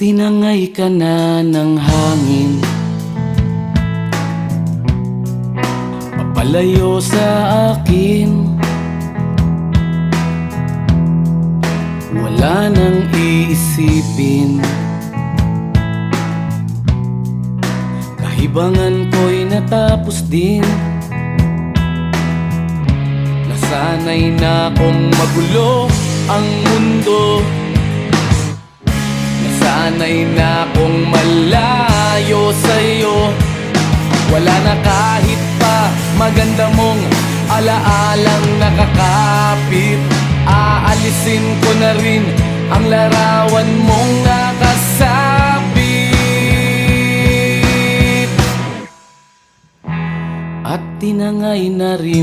tinangay ka na ng hangin, papalayo sa akin. Wala nang iisipin, kahibangan ko'y natapos din. Nasanay na kong magulo ang mundo, nasanay na kong malayo sa'yo. Wala na kahit pa maganda mong alaalang nakakapit. Aalisin ko na rin ang larawan mong nakasabit, at tinangay na rin